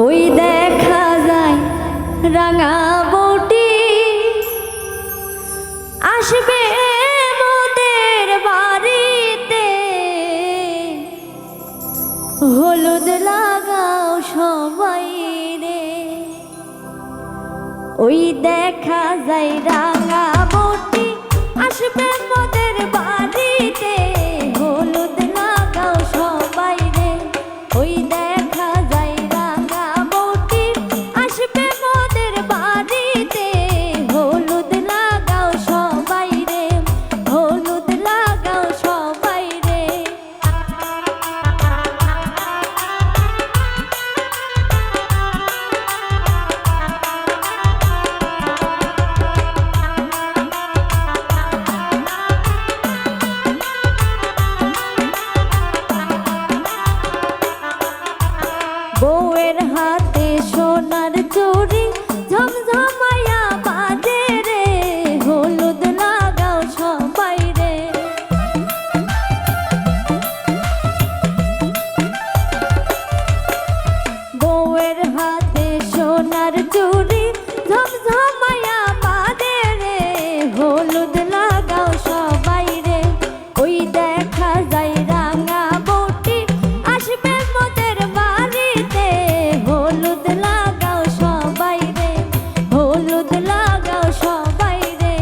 ওই দেখা যায় রাঙা বউটি আসবে মোদের বাড়িতে, হলুদ লাগাও সবাই রে। ওই দেখা যায় রাঙা বউটি আসবে মোদের বাড়িতে, হলুদ লাগাও সবাই রে। ওই দেখা যায় রাঙা বউটি আসবে মোদের বাড়িতে, হলুদ লাগাও সবাই রে, হলুদ লাগাও সবাই রে। বউয়ের হাতে সোনার চুড়ি ঝমঝমায়া বাজে রে, হলুদ লাগাও সবাই রে। বউয়ের হাতে সোনার চুড়ি ঝমঝমায়া বাজে রে, হলুদ লাগাও সবাই রে। ওই দেখা যায় রাঙা বউটি আসবে মোদের বাড়িতে, হলুদ লাগাও সবাই রে, হলুদ লাগাও সবাই রে।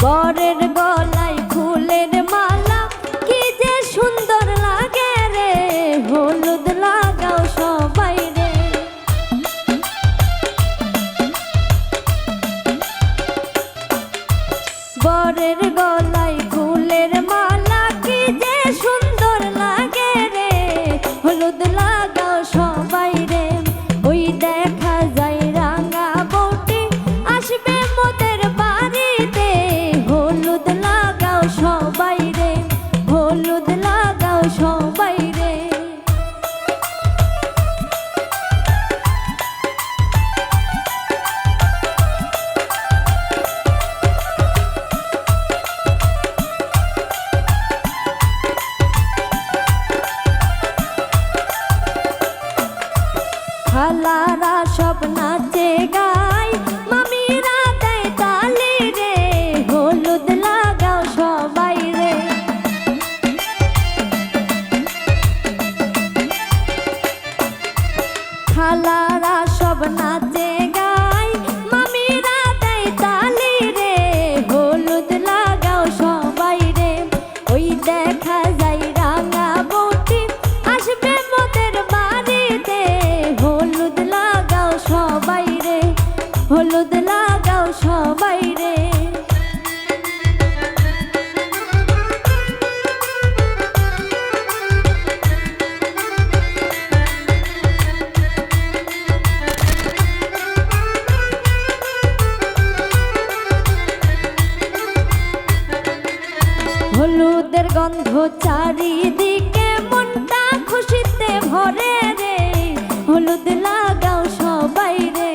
বরের গলায় ফুলের মালা কি যে সুন্দর লাগে রে, হলুদ লাগাও সবাই রে। বরের গলায় ফুলের মালা কি যে সুন্দর লাগে রে, হলুদ লাগাও সবাই রে। ওই দেখা যায় রাঙা বউটি আসবে মোদের বাড়িতে, হলুদ লাগাও সবাই রে, হলুদ লাগাও সবাই রে। খালারা সব নাচে গায়, মামিরা দেয় তালি রে, হলুদ লাগাও সবাই রে। খালারা সব নাচে গায়, মামিরা দেয় তালি রে, হলুদ লাগাও সবাই রে। ওই দেখা যায় রাঙা বউটি আসবে মোদের বাড়িতে, হলুদ লাগাও সবাই রে, হলুদ লাগাও সবাই রে। হলুদের গন্ধ চারিদিকে মনটা খুশিতে ভরে রে, হলুদ লাগাও সবাই রে।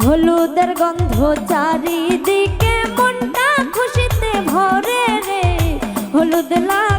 হলুদের গন্ধ চারিদিকে মনটা খুশিতে ভরে রে, হলুদ লাগা